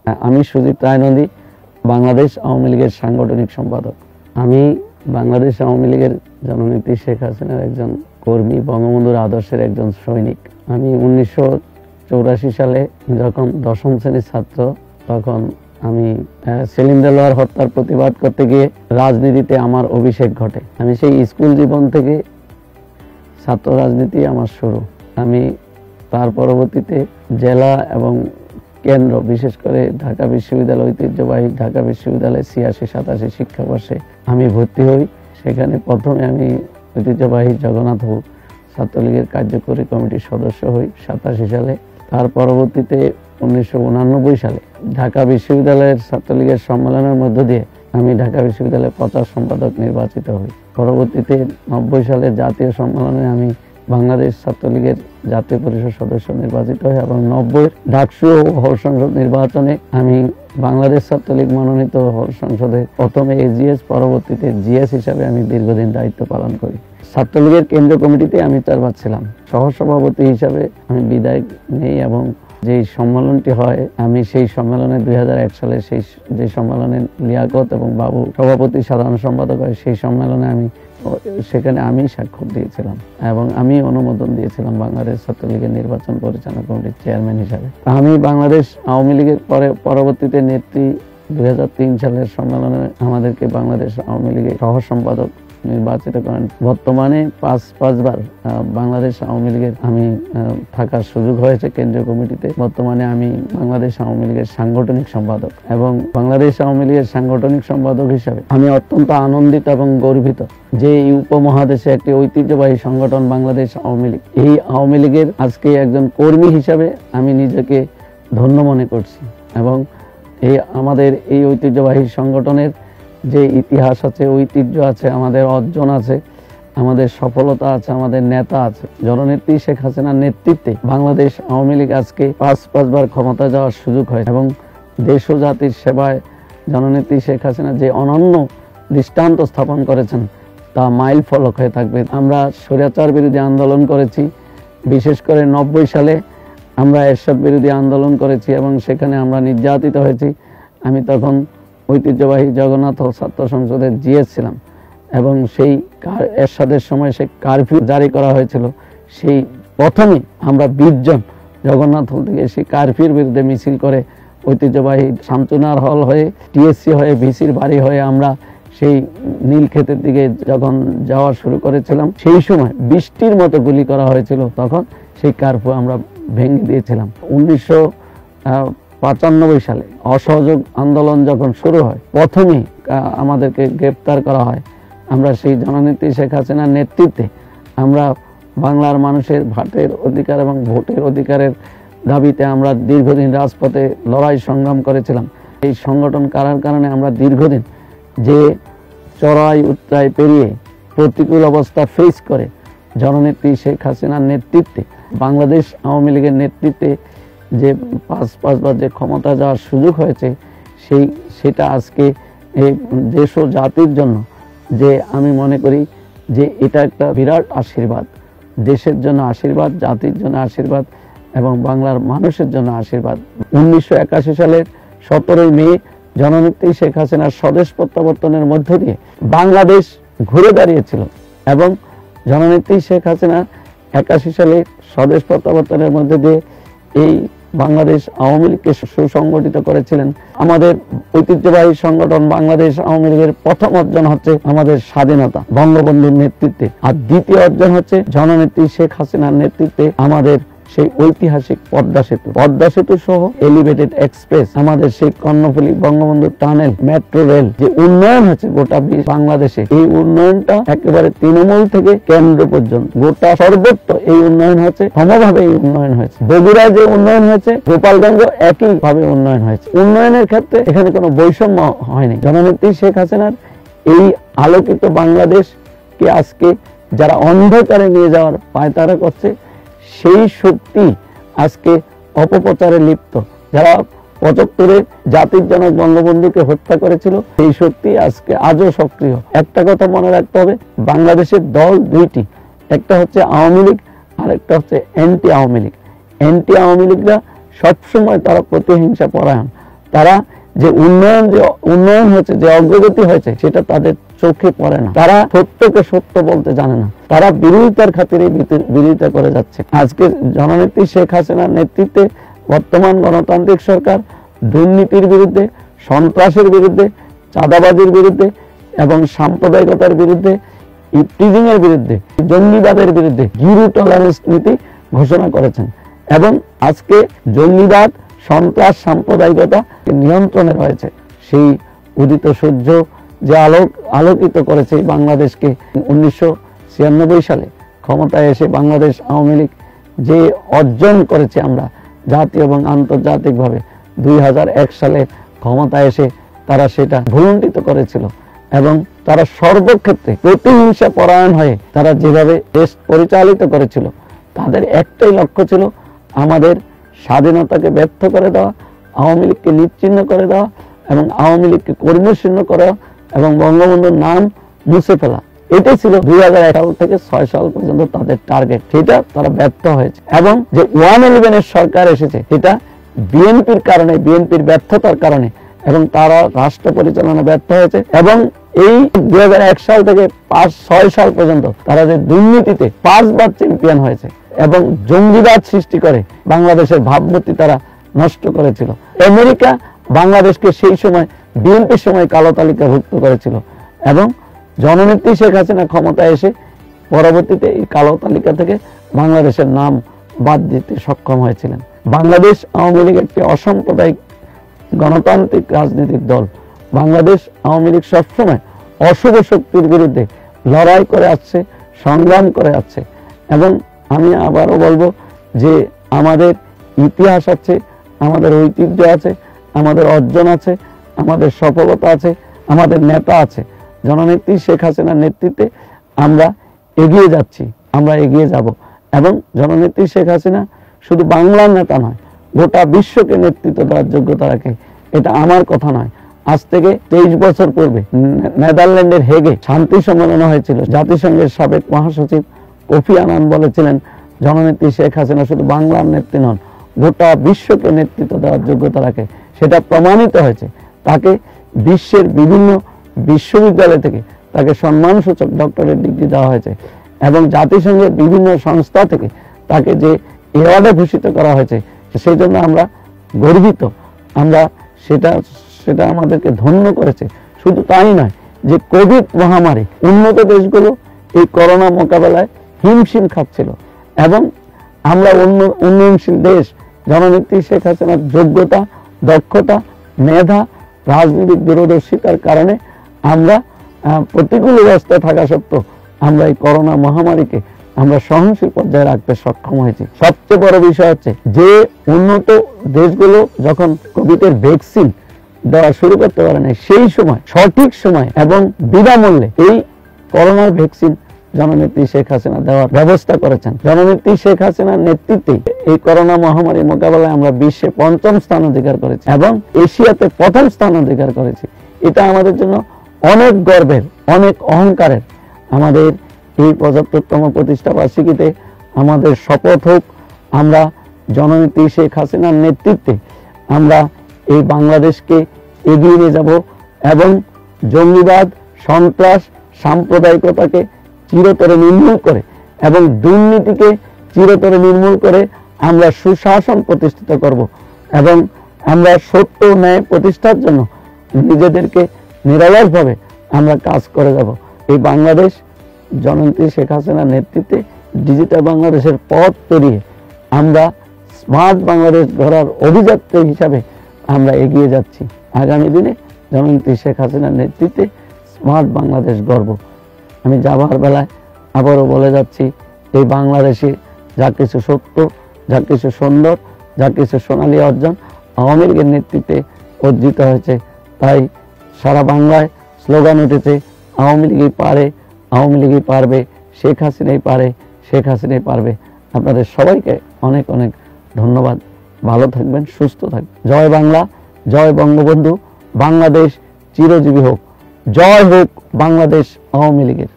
আমি সুজিত রায় নন্দী, বাংলাদেশ আওয়ামী লীগের সাংগঠনিক সম্পাদক। আমি বাংলাদেশ আওয়ামী লীগের জননেত্রী শেখ হাসিনার একজন কর্মী, বঙ্গবন্ধুর আদর্শের একজন সৈনিক। আমি 1984 সালে যখন দশম শ্রেণীর ছাত্র, তখন আমি সেলিম দেলোয়ার হত্যার প্রতিবাদ করতে গিয়ে রাজনীতিতে আমার অভিষেক ঘটে। আমি সেই স্কুল জীবন থেকে ছাত্র রাজনীতি আমার শুরু। আমি তার পরবর্তীতে জেলা এবং কেন্দ্র, বিশেষ করে ঢাকা বিশ্ববিদ্যালয়, ঐতিহ্যবাহী ঢাকা বিশ্ববিদ্যালয় 86-87 শিক্ষাবর্ষে আমি ভর্তি হই। সেখানে প্রথমে আমি ঐতিহ্যবাহী জগন্নাথপুর ছাত্রলীগের কার্যকরী কমিটির সদস্য হই 87 সালে। তার পরবর্তীতে 1989 সালে ঢাকা বিশ্ববিদ্যালয়ের ছাত্রলীগের সম্মেলনের মধ্য দিয়ে আমি ঢাকা বিশ্ববিদ্যালয়ের প্রচার সম্পাদক নির্বাচিত হই। পরবর্তীতে 90 সালের জাতীয় সম্মেলনে আমি বাংলাদেশ ছাত্রলীগের জাতীয় পরিষদ সদস্য নির্বাচিত হই এবং 90 ডাকসু ও হল সংসদ নির্বাচনে আমি বাংলাদেশ ছাত্রলীগ মনোনীত হল সংসদে প্রথমে এজিএস, পরবর্তীতে জিএস হিসাবে আমি দীর্ঘদিন দায়িত্ব পালন করি। ছাত্রলীগের কেন্দ্রীয় কমিটিতে আমি 4 বার ছিলাম। সহসভাপতি হিসাবে আমি বিদায় নেই এবং যে সম্মেলনটি হয়, আমি সেই সম্মেলনে 2001 সালে যে সম্মেলনে লিয়াকত এবং বাবু সভাপতি, সাধারণ সম্পাদক হয়, সেই সম্মেলনে সেখানে আমি স্বাক্ষর দিয়েছিলাম এবং আমি অনুমোদন দিয়েছিলাম বাংলাদেশ ছাত্রলীগের নির্বাচন পরিচালনা কমিটির চেয়ারম্যান হিসাবে। আমি বাংলাদেশ আওয়ামী লীগের পরবর্তীতে নেত্রী 2003 সালের সম্মেলনে আমাদেরকে বাংলাদেশ আওয়ামী লীগের সহ সম্পাদক নির্বাচিত করেন। বর্তমানে পাঁচবার বাংলাদেশ আওয়ামী লীগের আমি থাকার সুযোগ হয়েছে কেন্দ্রীয় কমিটিতে। বর্তমানে আমি বাংলাদেশ আওয়ামী লীগের সাংগঠনিক সম্পাদক এবং বাংলাদেশ আওয়ামী লীগের সাংগঠনিক সম্পাদক হিসাবে আমি অত্যন্ত আনন্দিত এবং গর্বিত যে এই উপমহাদেশে একটি ঐতিহ্যবাহী সংগঠন বাংলাদেশ আওয়ামী লীগ, এই আওয়ামী লীগের আজকে একজন কর্মী হিসাবে আমি নিজেকে ধন্য মনে করছি এবং আমাদের এই ঐতিহ্যবাহী সংগঠনের যে ইতিহাস আছে, ঐতিহ্য আছে, আমাদের অর্জন আছে, আমাদের সফলতা আছে, আমাদের নেতা আছে। জননেত্রী শেখ হাসিনার নেতৃত্বে বাংলাদেশ আওয়ামী লীগ আজকে পাঁচবার ক্ষমতা যাওয়ার সুযোগ হয় এবং দেশ ও জাতির সেবায় জননেত্রী শেখ হাসিনা যে অনন্য দৃষ্টান্ত স্থাপন করেছেন তা মাইল ফলক হয়ে থাকবে। আমরা স্বৈরাচার বিরোধী আন্দোলন করেছি, বিশেষ করে 90 সালে আমরা এরশাদ বিরোধী আন্দোলন করেছি এবং সেখানে আমরা নির্যাতিত হয়েছি। আমি তখন ঐতিহ্যবাহী জগন্নাথ হল ছাত্র সংসদের জিএস ছিলাম এবং সেই এরশাদের সময় সেই কারফিউ জারি করা হয়েছিল। সেই প্রথমে আমরা 20 জন জগন্নাথ হল থেকে সেই কারফিউর বিরুদ্ধে মিছিল করে ঐতিহ্যবাহী শামচুনার হল হয়ে, টিএসসি হয়ে, ভিসির বাড়ি হয়ে আমরা সেই নীলক্ষেতের দিকে যখন যাওয়া শুরু করেছিলাম, সেই সময় বৃষ্টির মতো গুলি করা হয়েছিল। তখন সেই কারফিউ আমরা ভেঙে দিয়েছিলাম। 1995 সালে অসহযোগ আন্দোলন যখন শুরু হয়, প্রথমেই আমাদেরকে গ্রেপ্তার করা হয়। আমরা সেই জননেত্রী শেখ হাসিনার নেতৃত্বে আমরা বাংলার মানুষের ভাতের অধিকার এবং ভোটের অধিকারের দাবিতে আমরা দীর্ঘদিন রাজপথে লড়াই সংগ্রাম করেছিলাম। এই সংগঠন করার কারণে আমরা দীর্ঘদিন যে চড়াই উতরাই পেরিয়ে প্রতিকূল অবস্থা ফেস করে জননেত্রী শেখ হাসিনার নেতৃত্বে, বাংলাদেশ আওয়ামী লীগের নেতৃত্বে যে পাঁচবার যে ক্ষমতা যাওয়ার সুযোগ হয়েছে, সেটা আজকে এই দেশ ও জাতির জন্য যে আমি মনে করি যে এটা একটা বিরাট আশীর্বাদ, দেশের জন্য আশীর্বাদ, জাতির জন্য আশীর্বাদ এবং বাংলার মানুষের জন্য আশীর্বাদ। 1981 সালের 17 মে জননেত্রী শেখ হাসিনার স্বদেশ প্রত্যাবর্তনের মধ্য দিয়ে বাংলাদেশ ঘুরে দাঁড়িয়েছিল এবং জননেত্রী শেখ হাসিনা 81 সালে স্বদেশ প্রত্যাবর্তনের মধ্য দিয়ে এই বাংলাদেশ আওয়ামী লীগকে সুসংগঠিত করেছিলেন। আমাদের ঐতিহ্যবাহী সংগঠন বাংলাদেশ আওয়ামী লীগের প্রথম অর্জন হচ্ছে আমাদের স্বাধীনতা বঙ্গবন্ধুর নেতৃত্বে, আর দ্বিতীয় অর্জন হচ্ছে জননেত্রী শেখ হাসিনার নেতৃত্বে আমাদের সেই ঐতিহাসিক পদ্মা সেতু সহ এলিভেটেড এক্সপ্রেস, আমাদের সেই Karnaphuli Bangabandhu tunnel, metro rail যে উন্নয়ন হচ্ছে গোটা বাংলাদেশে, এই উন্নয়নটা একেবারে তৃণমূল থেকে কেন্দ্র পর্যন্ত গোটা সর্বত্র এই উন্নয়ন হচ্ছে, সমভাবে এই উন্নয়ন হয়েছে। বগুড়ায় যে উন্নয়ন হয়েছে, গোপালগঞ্জ একই ভাবে উন্নয়ন হয়েছে। উন্নয়নের ক্ষেত্রে এখানে কোনো বৈষম্য হয়নি। জননেত্রী শেখ হাসিনার এই আলোকিত বাংলাদেশকে আজকে যারা অন্ধকারে নিয়ে যাওয়ার পায়তারা করছে, সেই শক্তি আজকে অপপ্রচারে লিপ্ত, যারা 75-এ জাতির জনক বঙ্গবন্ধুকে হত্যা করেছিল, সেই শক্তি আজকে আজও সক্রিয়। একটা কথা মনে রাখতে হবে, বাংলাদেশের দল দুইটি, একটা হচ্ছে আওয়ামী লীগ আর একটা হচ্ছে অ্যান্টি আওয়ামী লীগ। অ্যান্টি আওয়ামী লীগরা সবসময় তারা প্রতিহিংসা পরায়ণ, তারা যে উন্নয়ন হয়েছে, যে অগ্রগতি হয়েছে, সেটা তাদের চোখে পড়ে না। তারা সত্যকে সত্য বলতে জানে না, তারা বিরোধিতার খাতিরে বিরোধিতা করে যাচ্ছে। আজকে জননেত্রী শেখ হাসিনার নেতৃত্বে বর্তমান গণতান্ত্রিক সরকার দুর্নীতির বিরুদ্ধে, সন্ত্রাসের বিরুদ্ধে, চাঁদাবাজির বিরুদ্ধে এবং সাম্প্রদায়িকতার বিরুদ্ধে, ইপটিজিং এর বিরুদ্ধে, জঙ্গিবাদের বিরুদ্ধে জিরো টলারেন্স নীতি ঘোষণা করেছেন। এবং আজকে জঙ্গিবাদ, সন্ত্রাস, সাম্প্রদায়িকতা নিয়ন্ত্রণে রয়েছে। সেই উদিত সূর্য যে আলোকিত করেছে বাংলাদেশকে 1996 সালে ক্ষমতায় এসে বাংলাদেশ আওয়ামী লীগ যে অর্জন করেছে আমরা জাতীয় এবং আন্তর্জাতিকভাবে, 2001 সালে ক্ষমতায় এসে তারা সেটা ভুলুণ্ঠিত করেছিল। এবং তারা সর্বক্ষেত্রে প্রতিহিংসা পরায়ণ হয়ে তারা যেভাবে দেশ পরিচালিত করেছিল, তাদের একটাই লক্ষ্য ছিল আমাদের স্বাধীনতাকে ব্যর্থ করে দেওয়া, আওয়ামী লীগকে নিশ্চিহ্ন করে দেওয়া এবং আওয়ামী লীগকে কর্মশূন্য করা এবং বঙ্গবন্ধুর নাম মুছে ফেলা। এটাই ছিল 2001 সাল থেকে 6 সাল পর্যন্ত তাদের টার্গেট। সেটা তারা ব্যর্থ হয়েছে। এবং যে 111 এর সরকার এসেছে, এটা বিএনপির কারণে, বিএনপির ব্যর্থতার কারণে, এবং তারা রাষ্ট্র পরিচালনা ব্যর্থ হয়েছে। এবং এই 2001 সাল থেকে 6 সাল পর্যন্ত তারা যে দুর্নীতিতে 5 বার চ্যাম্পিয়ন হয়েছে এবং জঙ্গিবাদ সৃষ্টি করে বাংলাদেশের ভাবমূর্তি তারা নষ্ট করেছিল। আমেরিকা বাংলাদেশকে সেই সময় বিএনপির সময় কালো তালিকাভুক্ত করেছিল এবং জননেত্রী শেখ হাসিনা ক্ষমতায় এসে পরবর্তীতে এই কালো তালিকা থেকে বাংলাদেশের নাম বাদ দিতে সক্ষম হয়েছিলেন। বাংলাদেশ আওয়ামী লীগ একটি অসাম্প্রদায়িক গণতান্ত্রিক রাজনৈতিক দল। বাংলাদেশ আওয়ামী লীগ সবসময় অশুভ শক্তির বিরুদ্ধে লড়াই করে আসছে, সংগ্রাম করে আসছে। এবং আমি আবারও বলবো যে আমাদের ইতিহাস আছে, আমাদের ঐতিহ্য আছে, আমাদের অর্জন আছে, আমাদের সফলতা আছে, আমাদের নেতা আছে। জননেত্রী শেখ হাসিনার নেতৃত্বে আমরা এগিয়ে যাচ্ছি, আমরা এগিয়ে যাব। এবং জননেত্রী শেখ হাসিনা শুধু বাংলার নেতা নয়, গোটা বিশ্বকে নেতৃত্ব দেওয়ার যোগ্যতা রাখে। এটা আমার কথা নয়। আজ থেকে 23 বছর পূর্বে নেদারল্যান্ডের হেগে শান্তি সম্মেলন হয়েছিল। জাতিসংঘের সাবেক মহাসচিব কোফি আনান বলেছিলেন, জননেত্রী শেখ হাসিনা শুধু বাংলার নেত্রী নন, গোটা বিশ্বকে নেতৃত্ব দেওয়ার যোগ্যতা রাখে। সেটা প্রমাণিত হয়েছে। তাকে বিশ্বের বিভিন্ন বিশ্ববিদ্যালয় থেকে তাকে সম্মানসূচক ডক্টরেট ডিগ্রি দেওয়া হয়েছে এবং জাতিসংঘের বিভিন্ন সংস্থা থেকে তাকে যে অ্যাওয়ার্ডে ভূষিত করা হয়েছে, সেই জন্য আমরা গর্বিত। আমরা সেটা আমাদেরকে ধন্য করেছে। শুধু তাই নয়, যে কোভিড মহামারী উন্নত দেশগুলো এই করোনা মোকাবেলায় হিমশিম খাচ্ছিল এবং আমরা উন্নয়নশীল দেশ, জননেত্রী শেখ হাসিনার যোগ্যতা, দক্ষতা, মেধা, রাজনৈতিক দূরদর্শিতার কারণে আমরা প্রতিকূল অবস্থায় থাকা সত্ত্বেও আমরা এই করোনা মহামারীকে আমরা সহনশীল পর্যায়ে রাখতে সক্ষম হয়েছি। সবচেয়ে বড় বিষয় হচ্ছে যে উন্নত দেশগুলো যখন কোভিডের ভ্যাকসিন দেওয়া শুরু করতে পারে না, সেই সময় সঠিক সময় এবং বিনামূল্যে এই করোনার ভ্যাকসিন জননেত্রী শেখ হাসিনা দেওয়ার ব্যবস্থা করেছেন। জননেত্রী শেখ হাসিনার নেতৃত্বে এই করোনা মহামারী মোকাবেলায় আমরা বিশ্বে 5ম স্থান অধিকার করেছি এবং এশিয়াতে 1ম স্থান অধিকার করেছি। এটা আমাদের জন্য অনেক গর্বের, অনেক অহংকারের। আমাদের এই 75তম প্রতিষ্ঠা বার্ষিকীতে আমাদের শপথ হোক, আমরা জননেত্রী শেখ হাসিনার নেতৃত্বে আমরা এই বাংলাদেশকে এগিয়ে নিয়ে যাব এবং জঙ্গিবাদ, সন্ত্রাস, সাম্প্রদায়িকতাকে চিরতরে নির্মূল করে এবং দুর্নীতিকে চিরতরে নির্মূল করে আমরা সুশাসন প্রতিষ্ঠিত করব এবং আমরা সত্য ন্যায় প্রতিষ্ঠার জন্য নিজেদেরকে নিরলসভাবে আমরা কাজ করে যাব। এই বাংলাদেশ জননেত্রী শেখ হাসিনার নেতৃত্বে ডিজিটাল বাংলাদেশের পথ পেরিয়ে আমরা স্মার্ট বাংলাদেশ গড়ার অভিযাত্রী হিসাবে আমরা এগিয়ে যাচ্ছি। আগামী দিনে জননেত্রী শেখ হাসিনার নেতৃত্বে স্মার্ট বাংলাদেশ গড়ব। আমি যাবার বেলায় আবারও বলে যাচ্ছি, এই বাংলাদেশে যা কিছু সত্য, যা কিছু সুন্দর, যা কিছু সোনালী অর্জন আওয়ামী লীগের নেতৃত্বে অর্জিত হয়েছে। তাই সারা বাংলায় স্লোগান উঠেছে, আওয়ামী লীগই পারে, আওয়ামী লীগই পারবে, শেখ হাসিনাই পারে, শেখ হাসিনাই পারবে। আপনাদের সবাইকে অনেক অনেক ধন্যবাদ। ভালো থাকবেন, সুস্থ থাকবেন। জয় বাংলা, জয় বঙ্গবন্ধু। বাংলাদেশ চিরজীবী হোক। জয় হোক বাংলাদেশ আওয়ামী লীগের।